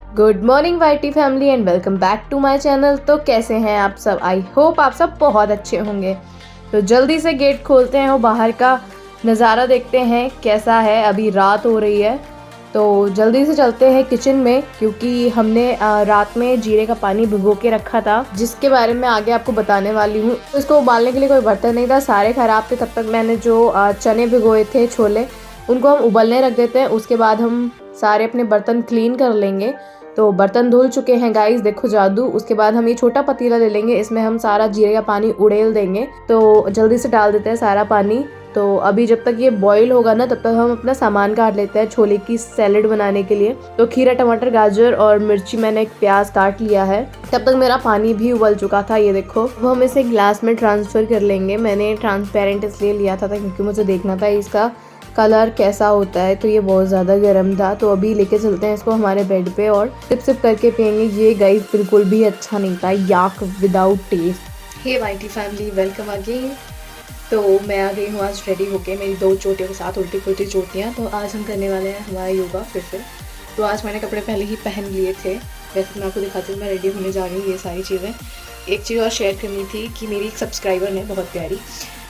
Good morning YT family and welcome back to my channel. तो कैसे हैं आप सब? आई होप आप सब बहुत अच्छे होंगे। तो जल्दी से गेट खोलते हैं और बाहर का नज़ारा देखते हैं कैसा है। अभी रात हो रही है तो जल्दी से चलते हैं किचन में, क्योंकि हमने रात में जीरे का पानी भिगो के रखा था, जिसके बारे में आगे आपको बताने वाली हूँ। तो इसको उबालने के लिए कोई बर्तन नहीं था, सारे ख़राब थे। तब तक मैंने जो चने भिगोए थे, छोले, उनको हम उबलने रख देते हैं। उसके बाद हम सारे अपने बर्तन क्लीन कर लेंगे। तो बर्तन धुल चुके हैं गाइस, देखो जादू। उसके बाद हम ये छोटा पतीला ले लेंगे, इसमें हम सारा जीरे का पानी उड़ेल देंगे। तो जल्दी से डाल देते हैं सारा पानी। तो अभी जब तक ये बॉईल होगा ना, तब तक हम अपना सामान काट लेते हैं छोले की सैलेड बनाने के लिए। तो खीरा, टमाटर, गाजर और मिर्ची, मैंने एक प्याज काट लिया है। तब तक मेरा पानी भी उबल चुका था, ये देखो। अब हम इसे ग्लास में ट्रांसफ़र कर लेंगे। मैंने ट्रांसपेरेंट इसलिए लिया था क्योंकि मुझे देखना था इसका कलर कैसा होता है। तो ये बहुत ज़्यादा गर्म था। तो अभी लेके चलते हैं इसको हमारे बेड पे और सिप सिप करके पियेंगे। ये गाइस बिल्कुल भी अच्छा नहीं था, याक विदाउट टेस्ट। हे वाईटी फैमिली, वेलकम अगेन। तो मैं आ गई हूँ आज रेडी होके, मेरी 2 चोटियों के साथ, उल्टी पुल्टी चोटियाँ। तो आज हम करने वाले हैं हमारा योगा फिर से। तो आज मैंने कपड़े पहले ही पहन लिए थे। वैसे मैं आपको दिखाती हूँ, मैं रेडी होने जा रही हूँ। ये सारी चीज़ें, एक चीज़ और शेयर करनी थी कि मेरी एक सब्सक्राइबर ने, बहुत प्यारी,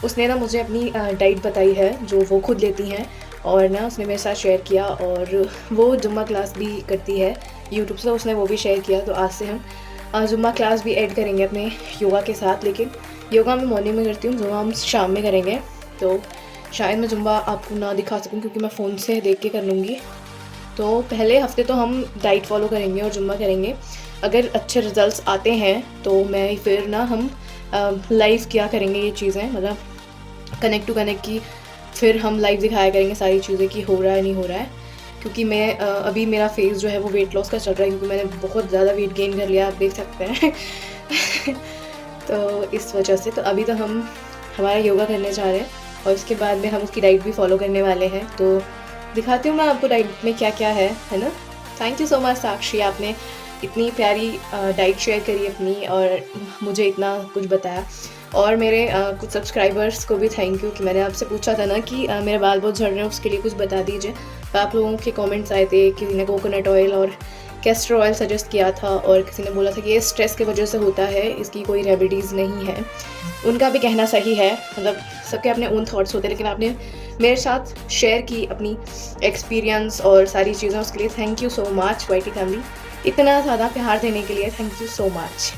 उसने ना मुझे अपनी डाइट बताई है जो वो खुद लेती हैं, और ना उसने मेरे साथ शेयर किया। और वो जुम्मा क्लास भी करती है यूट्यूब से, उसने वो भी शेयर किया। तो आज से हम जुम्मा क्लास भी ऐड करेंगे अपने योगा के साथ। लेकिन योगा मैं मॉर्निंग में करती हूँ, जुम्मा हम शाम में करेंगे। तो शायद मैं जुम्मा आपको ना दिखा सकूँ क्योंकि मैं फ़ोन से देख के कर लूँगी। तो पहले हफ्ते तो हम डाइट फॉलो करेंगे और जुम्मा करेंगे। अगर अच्छे रिजल्ट्स आते हैं तो मैं फिर ना हम लाइव किया करेंगे ये चीज़ें, मतलब कनेक्ट टू कनेक्ट की। फिर हम लाइव दिखाया करेंगे सारी चीज़ें कि हो रहा है नहीं हो रहा है। क्योंकि मैं अभी मेरा फेज़ जो है वो वेट लॉस का चल रहा है, क्योंकि मैंने बहुत ज़्यादा वेट गेन कर लिया, आप देख सकते हैं। तो इस वजह से तो अभी तो हम हमारा योगा करने जा रहे हैं और इसके बाद में हम उसकी डाइट भी फॉलो करने वाले हैं। तो दिखाती हूँ मैं आपको डाइट में क्या क्या है ना। थैंक यू सो मच साक्षी, आपने इतनी प्यारी डाइट शेयर करी अपनी और मुझे इतना कुछ बताया। और मेरे कुछ सब्सक्राइबर्स को भी थैंक यू कि मैंने आपसे पूछा था ना कि मेरे बाल बहुत झड़ रहे हैं, उसके लिए कुछ बता दीजिए। तो आप लोगों के कमेंट्स आए थे, किसी ने कोकोनट ऑयल और कैस्टर ऑयल सजेस्ट किया था, और किसी ने बोला था कि ये स्ट्रेस की वजह से होता है, इसकी कोई रेमेडीज़ नहीं है। उनका भी कहना सही है, मतलब सबके अपने ओन थॉट्स होते हैं। लेकिन आपने मेरे साथ शेयर की अपनी एक्सपीरियंस और सारी चीज़ें, उसके लिए thank you so much YT family. इतना ज़्यादा प्यार देने के लिए थैंक यू सो मच।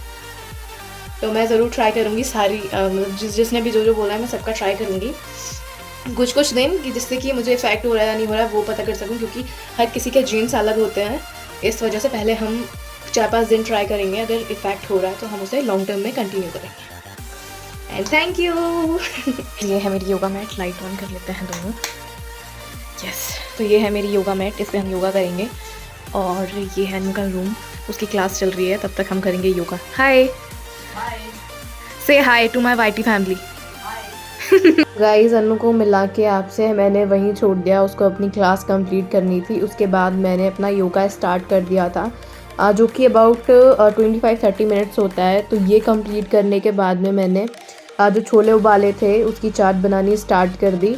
तो मैं ज़रूर ट्राई करूँगी सारी, मतलब जिसने भी जो बोला है मैं सबका ट्राई करूँगी कुछ दिन, कि जिससे कि मुझे इफेक्ट हो रहा है या नहीं हो रहा है वो पता कर सकूँ। क्योंकि हर किसी के जीन्स अलग होते हैं, इस वजह से पहले हम 4-5 दिन ट्राई करेंगे। अगर इफेक्ट हो रहा है तो हम उसे लॉन्ग टर्म में कंटिन्यू करेंगे। And thank you. ये है मेरी योगा मैट, लाइट ऑन कर लेते हैं दोनों। यस, तो ये है मेरी योगा मैट, इस पर हम योगा करेंगे। और ये है अनु का रूम, उसकी क्लास चल रही है, तब तक हम करेंगे योगा। हाय, से hi to my YT family. Guys, Anu को मिला के आपसे मैंने वहीं छोड़ दिया, उसको अपनी क्लास कंप्लीट करनी थी। उसके बाद मैंने अपना योगा स्टार्ट कर दिया था, जो कि अबाउट 25-30 मिनट्स होता है। तो ये कंप्लीट करने के बाद में मैंने जो छोले उबाले थे उसकी चाट बनानी स्टार्ट कर दी।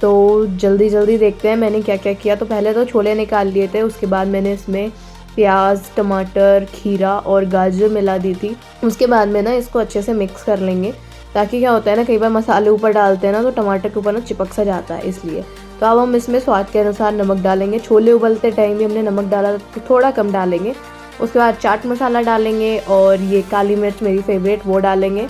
तो जल्दी जल्दी देखते हैं मैंने क्या क्या किया। तो पहले तो छोले निकाल लिए थे, उसके बाद मैंने इसमें प्याज, टमाटर, खीरा और गाजर मिला दी थी। उसके बाद में ना इसको अच्छे से मिक्स कर लेंगे, ताकि क्या होता है ना, कई बार मसाले ऊपर डालते हैं ना तो टमाटर के ऊपर ना चिपक सा जाता है, इसलिए। तो अब हम इसमें स्वाद के अनुसार नमक डालेंगे। छोले उबलते टाइम भी हमने नमक डाला तो थोड़ा कम डालेंगे। उसके बाद चाट मसाला डालेंगे और ये काली मिर्च मेरी फेवरेट, वो डालेंगे।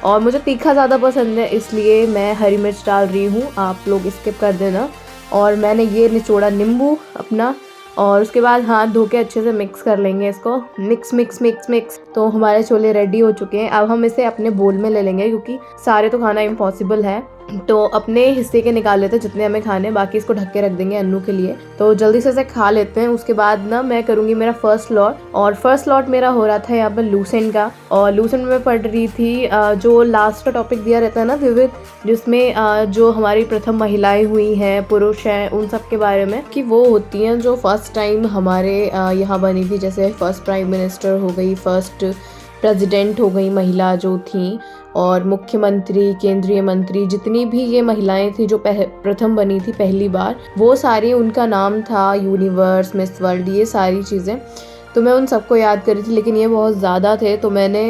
और मुझे तीखा ज़्यादा पसंद है, इसलिए मैं हरी मिर्च डाल रही हूँ, आप लोग स्किप कर देना। और मैंने ये निचोड़ा नींबू अपना, और उसके बाद हाथ धो के अच्छे से मिक्स कर लेंगे इसको। Mix mix mix mix. तो हमारे छोले रेडी हो चुके हैं। अब हम इसे अपने बोल में ले लेंगे, क्योंकि सारे तो खाना इम्पॉसिबल है। तो अपने हिस्से के निकाल लेते हैं जितने हमें खाने, बाकी इसको ढक के रख देंगे अन्नू के लिए। तो जल्दी से इसे खा लेते हैं। उसके बाद ना मैं करूँगी मेरा फर्स्ट लॉट, और फर्स्ट लॉट मेरा हो रहा था यहाँ पर लूसेंट का। और लूसेंट में पढ़ रही थी जो लास्ट का टॉपिक दिया रहता है ना विविध, जिसमें जो हमारी प्रथम महिलाएं हुई हैं, पुरुष हैं, उन सब के बारे में, कि वो होती हैं जो फर्स्ट टाइम हमारे यहाँ बनी थी। जैसे फर्स्ट प्राइम मिनिस्टर हो गई, फर्स्ट प्रेसिडेंट हो गई महिला जो थी, और मुख्यमंत्री, केंद्रीय मंत्री, जितनी भी ये महिलाएं थी जो प्रथम बनी थी पहली बार, वो सारी, उनका नाम था यूनिवर्स, मिस वर्ल्ड, ये सारी चीज़ें। तो मैं उन सबको याद करी थी, लेकिन ये बहुत ज़्यादा थे तो मैंने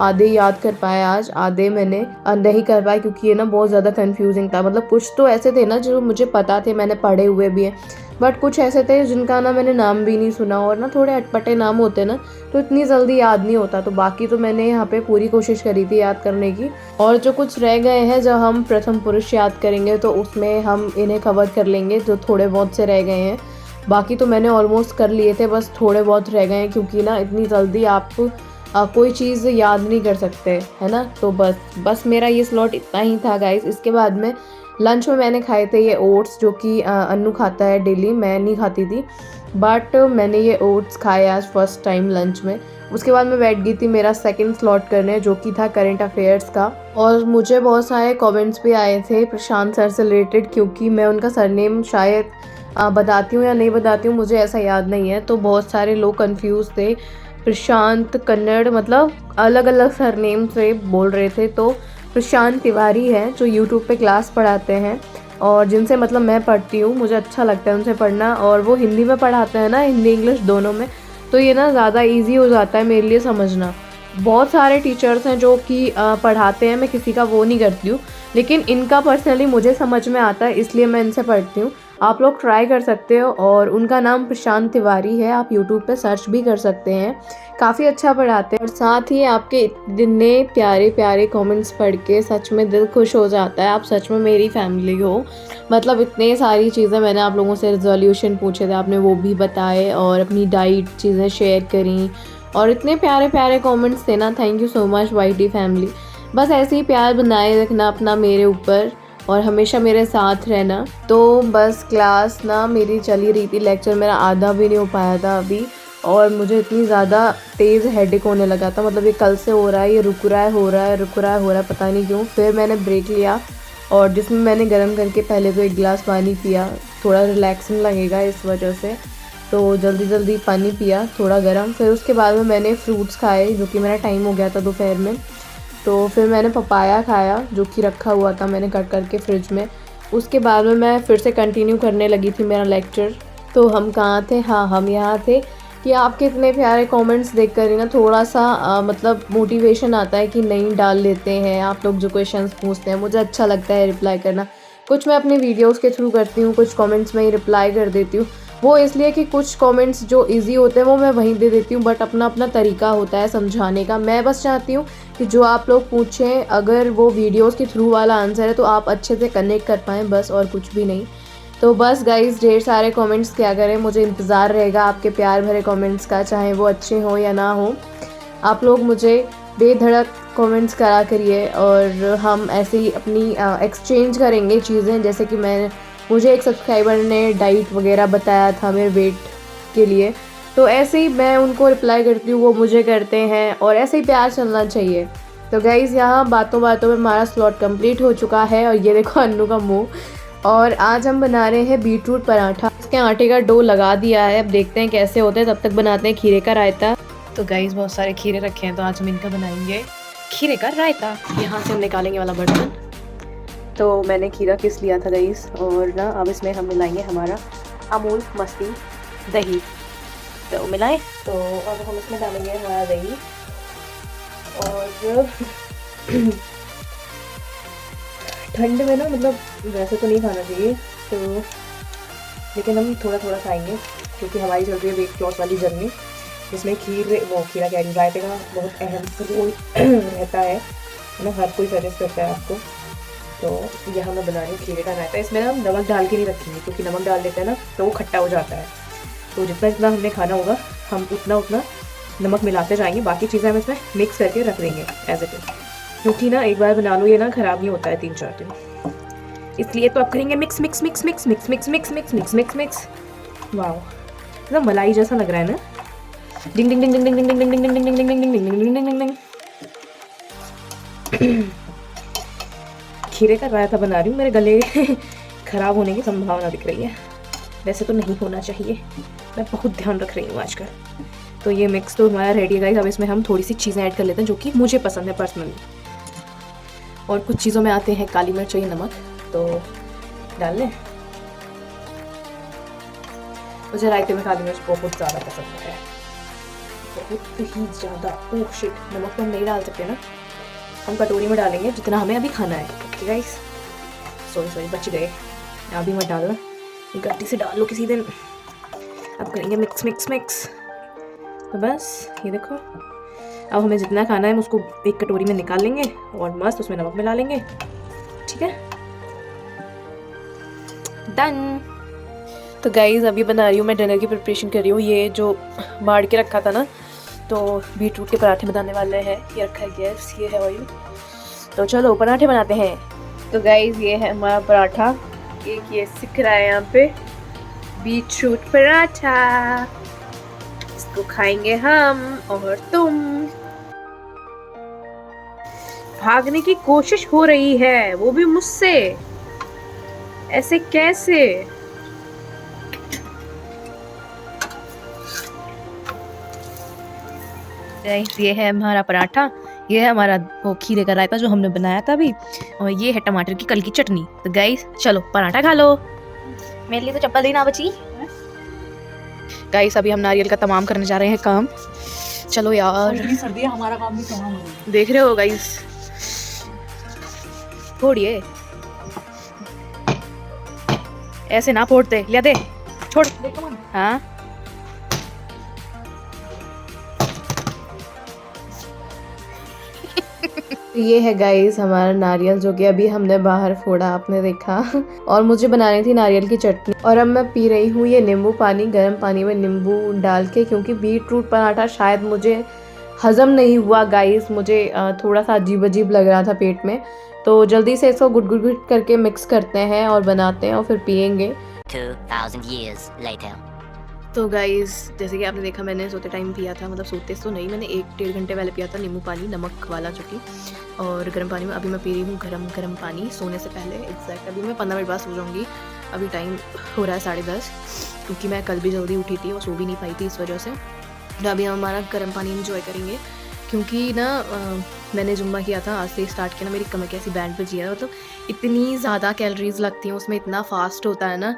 आधे याद कर पाए आज, आधे मैंने नहीं कर पाए क्योंकि ये ना बहुत ज़्यादा कंफ्यूजिंग था। मतलब कुछ तो ऐसे थे ना जो मुझे पता थे, मैंने पढ़े हुए भी हैं, बट कुछ ऐसे थे जिनका ना मैंने नाम भी नहीं सुना, और ना थोड़े अटपटे नाम होते ना तो इतनी जल्दी याद नहीं होता। तो बाकी तो मैंने यहाँ पे पूरी कोशिश करी थी याद करने की, और जो कुछ रह गए हैं जब हम प्रथम पुरुष याद करेंगे तो उसमें हम इन्हें कवर कर लेंगे, जो थोड़े बहुत से रह गए हैं। बाकी तो मैंने ऑलमोस्ट कर लिए थे, बस थोड़े बहुत रह गए हैं क्योंकि ना इतनी जल्दी आप कोई चीज़ याद नहीं कर सकते, है ना। तो बस मेरा ये स्लॉट इतना ही था गाइस। इसके बाद में लंच में मैंने खाए थे ये ओट्स, जो कि अन्नू खाता है डेली, मैं नहीं खाती थी, बट मैंने ये ओट्स खाए आज फर्स्ट टाइम लंच में। उसके बाद मैं बैठ गई थी मेरा सेकंड स्लॉट करने, जो कि था करंट अफेयर्स का। और मुझे बहुत सारे कमेंट्स भी आए थे प्रशांत सर से रिलेटेड, क्योंकि मैं उनका सरनेम शायद बताती हूँ या नहीं बताती हूँ, मुझे ऐसा याद नहीं है। तो बहुत सारे लोग कंफ्यूज थे, प्रशांत कन्नड़, मतलब अलग अलग सरनेम से बोल रहे थे। तो प्रशांत तिवारी है जो यूट्यूब पे क्लास पढ़ाते हैं, और जिनसे मतलब मैं पढ़ती हूँ, मुझे अच्छा लगता है उनसे पढ़ना। और वो हिंदी में पढ़ाते हैं ना, हिंदी इंग्लिश दोनों में, तो ये ना ज़्यादा इजी हो जाता है मेरे लिए समझना। बहुत सारे टीचर्स हैं जो कि पढ़ाते हैं, मैं किसी का वो नहीं करती हूँ, लेकिन इनका पर्सनली मुझे समझ में आता है, इसलिए मैं इनसे पढ़ती हूँ। आप लोग ट्राई कर सकते हो, और उनका नाम प्रशांत तिवारी है, आप यूट्यूब पे सर्च भी कर सकते हैं, काफ़ी अच्छा पढ़ाते हैं। और साथ ही आपके इतने प्यारे प्यारे कमेंट्स पढ़ के सच में दिल खुश हो जाता है। आप सच में मेरी फैमिली हो, मतलब इतने सारी चीज़ें मैंने आप लोगों से रिजोल्यूशन पूछे थे, आपने वो भी बताए, और अपनी डाइट चीज़ें शेयर करी, और इतने प्यारे प्यारे कमेंट्स थे ना। Thank you so much YT family. बस ऐसे ही प्यार बनाए रखना अपना मेरे ऊपर, और हमेशा मेरे साथ रहना। तो बस क्लास ना मेरी चली रही थी, लेक्चर मेरा आधा भी नहीं हो पाया था अभी, और मुझे इतनी ज़्यादा तेज़ हेडेक होने लगा था। मतलब ये कल से हो रहा है, ये रुक रहा है, हो रहा है, रुक रहा है, हो रहा है, पता नहीं क्यों। फिर मैंने ब्रेक लिया, और जिसमें मैंने गर्म करके पहले तो 1 गिलास पानी पिया, थोड़ा रिलैक्सिंग लगेगा इस वजह से, तो जल्दी जल्दी पानी पिया थोड़ा गर्म। फिर उसके बाद में मैंने फ्रूट्स खाए, जो कि मेरा टाइम हो गया था दोपहर में। तो फिर मैंने पपाया खाया, जो कि रखा हुआ था मैंने कट करके फ्रिज में। उसके बाद में मैं फिर से कंटिन्यू करने लगी थी मेरा लेक्चर। तो हम कहाँ थे, हाँ हम यहाँ थे कि आपके इतने प्यारे कमेंट्स देख कर ही ना थोड़ा सा मतलब मोटिवेशन आता है कि नहीं डाल लेते हैं। आप लोग जो क्वेश्चंस पूछते हैं, मुझे अच्छा लगता है रिप्लाई करना। कुछ मैं अपने वीडियोस के थ्रू करती हूँ, कुछ कमेंट्स में ही रिप्लाई कर देती हूँ। वो इसलिए कि कुछ कमेंट्स जो इजी होते हैं वो मैं वहीं दे देती हूँ, बट अपना अपना तरीका होता है समझाने का। मैं बस चाहती हूँ कि जो आप लोग पूछें, अगर वो वीडियोस के थ्रू वाला आंसर है तो आप अच्छे से कनेक्ट कर पाएँ, बस, और कुछ भी नहीं। तो बस गाइस, ढेर सारे कमेंट्स क्या करें, मुझे इंतज़ार रहेगा आपके प्यार भरे कमेंट्स का, चाहे वो अच्छे हों या ना हो। आप लोग मुझे बेधड़क कमेंट्स करा करिए, और हम ऐसे ही अपनी एक्सचेंज करेंगे चीज़ें। जैसे कि मुझे एक सब्सक्राइबर ने डाइट वगैरह बताया था मेरे वेट के लिए, तो ऐसे ही मैं उनको रिप्लाई करती हूँ, वो मुझे करते हैं, और ऐसे ही प्यार चलना चाहिए। तो गाइज़, यहाँ बातों बातों में हमारा स्लॉट कंप्लीट हो चुका है, और ये देखो अन्नू का मुँह। और आज हम बना रहे हैं बीटरूट पराठा। इसके आटे का डो लगा दिया है, अब देखते हैं कैसे होते हैं, तब तक बनाते हैं खीरे का रायता। तो गाइस, बहुत सारे खीरे रखे हैं, तो आज हम इनका बनाएंगे खीरे का रायता। यहाँ से हम निकालेंगे वाला बर्तन। तो मैंने खीरा किस लिया था गाइस, और ना अब इसमें हम मिलाएंगे हमारा अमूल मस्ती दही। तो मिलाएं, तो अब हम इसमें डालेंगे हमारा दही, और ठंड में ना, मतलब वैसे तो नहीं खाना चाहिए, तो लेकिन हम थोड़ा थोड़ा खाएंगे, क्योंकि हमारी चल रही है वेट लॉस वाली जर्नी, जिसमें खीरा क्या रायते का बहुत अहम रोल रहता है ना, हर कोई सजेस्ट करता है आपको। तो यहाँ मैं बना रही हूँ खीरे का रायता। इसमें ना नमक डाल के नहीं रखेंगे, क्योंकि नमक डाल देते हैं ना तो वो खट्टा हो जाता है। तो जितना हमने खाना होगा हम उतना नमक मिलाते जाएंगे, बाकी चीज़ें हम इसमें मिक्स करके रख देंगे एज इट इज, क्योंकि ना एक बार बना लो ये ना ख़राब नहीं होता है 3-4 दिन, इसलिए तो अब करेंगे mix mix mix mix mix mix mix mix mix mix mix. वाह, मतलब मलाई जैसा लग रहा है ना। डिंग डिंग डिंग डिंग डिंग डिंग डिंग डिंग डिंग डिंग डिंग डिंग डिंग डिंग डिंग डिंग डिंग। खीरे का रायता बना रही हूँ, मेरे गले ख़राब होने की संभावना दिख रही है, वैसे तो नहीं होना चाहिए, मैं बहुत ध्यान रख रही हूँ आजकल। तो ये मिक्स तो हमारा रेडी है गाइस। अब इसमें हम थोड़ी सी चीज़ें ऐड कर लेते हैं जो कि मुझे पसंद है पर्सनली, और कुछ चीज़ों में आते हैं काली मिर्च और नमक, तो डाल लें। मुझे रायते में काली मिर्च बहुत ज़्यादा पसंद है, बहुत ही ज़्यादा। ओह शिट, नमक तो हम नहीं डाल सकते ना, हम कटोरी में डालेंगे जितना हमें अभी खाना है। ओके गाइस, सॉरी बच गए, अभी मत डालना, ये गलती से डाल लो किसी दिन। अब करेंगे मिक्स मिक्स मिक्स। तो बस ये देखो, अब हमें जितना खाना है हम उसको एक कटोरी में निकाल लेंगे और मस्त उसमें नमक मिला लेंगे। ठीक है, डन। तो गाइज़ अभी बना रही हूँ मैं डिनर की प्रिपरेशन कर रही हूँ। ये जो बाढ़ के रखा था ना, तो बीटरूट के पराठे बनाने वाले हैं। ये रखा है गैस, ये है ऑयल, तो चलो पराठे बनाते हैं। तो गाइज़ ये है हमारा पराठा, एक ये सिक रहा है यहाँ पे, बीटरूट पराठा। इसको खाएंगे हम और तुम। भागने की कोशिश हो रही है, वो भी मुझसे, ऐसे कैसे? ये है हमारा पराठा, ये है हमारा वो खीरे का रायता जो हमने बनाया था अभी, और ये है टमाटर की कल की चटनी। तो गाइस चलो पराठा खा लो। मेरे लिए तो चप्पल देना बची। गाइस अभी हम नारियल का तमाम करने जा रहे हैं काम। चलो यार, सर्दी है, हमारा काम भी तमाम हो गया। देख रहे हो गाइस, फोड़िए, ऐसे ना फोड़ते, लिया दे, छोड़। हाँ ये है गाइस हमारा नारियल, जो कि अभी हमने बाहर फोड़ा, आपने देखा। और मुझे बनानी थी नारियल की चटनी, और अब मैं पी रही हूँ ये नींबू पानी, गर्म पानी में नींबू डाल के, क्योंकि बीटरूट पराठा शायद मुझे हजम नहीं हुआ गाइस, मुझे थोड़ा सा अजीब अजीब लग रहा था पेट में। तो जल्दी से इसको गुट गुट गुट करके मिक्स करते हैं और बनाते हैं और फिर पियेंगे। 2000 years later. तो गाइस जैसे कि आपने देखा, मैंने सोते टाइम पिया था, मतलब सोते तो नहीं, मैंने 1-1.5 घंटे पहले पिया था नींबू पानी, नमक वाला जो कि, और गर्म पानी में। अभी मैं पी रही हूँ गरम पानी सोने से पहले। एग्जैक्ट अभी मैं 15 मिनट बाद सो जाऊँगी। अभी टाइम हो रहा है 10:30, क्योंकि मैं कल भी जल्दी उठी थी और सो भी नहीं पाई थी इस वजह से। तो अभी हम हमारा गर्म पानी इंजॉय करेंगे, क्योंकि ना मैंने जुम्मा किया था, आज से स्टार्ट किया ना, मेरी कमर कैसी बैंड पे जिया, मतलब इतनी ज़्यादा कैलोरीज लगती हैं उसमें, इतना फास्ट होता है ना।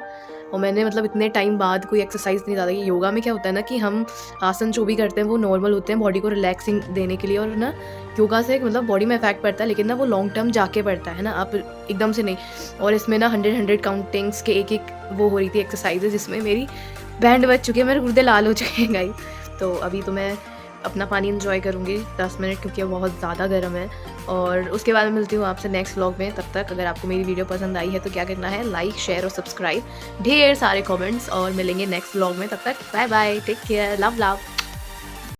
और मैंने मतलब इतने टाइम बाद कोई एक्सरसाइज नहीं ज़्यादा की। योगा में क्या होता है ना कि हम आसन जो भी करते हैं वो नॉर्मल होते हैं बॉडी को रिलैक्सिंग देने के लिए, और ना योगा से मतलब बॉडी में इफेक्ट पड़ता है, लेकिन ना वो लॉन्ग टर्म जाके पड़ता है ना, आप एकदम से नहीं। और इसमें ना 100 काउंटिंग्स के एक वो हो रही थी एक्सरसाइजेज, जिसमें मेरी बैंड बज चुकी है, मेरे गुर्दे लाल हो चुके हैं गाइस। तो अभी तो मैं अपना पानी इंजॉय करूँगी 10 मिनट, क्योंकि वो बहुत ज़्यादा गर्म है। और उसके बाद मैं मिलती हूँ आपसे नेक्स्ट व्लॉग में। तब तक अगर आपको मेरी वीडियो पसंद आई है तो क्या करना है, लाइक शेयर और सब्सक्राइब, ढेर सारे कमेंट्स, और मिलेंगे नेक्स्ट व्लॉग में। तब तक bye bye, take care, love love.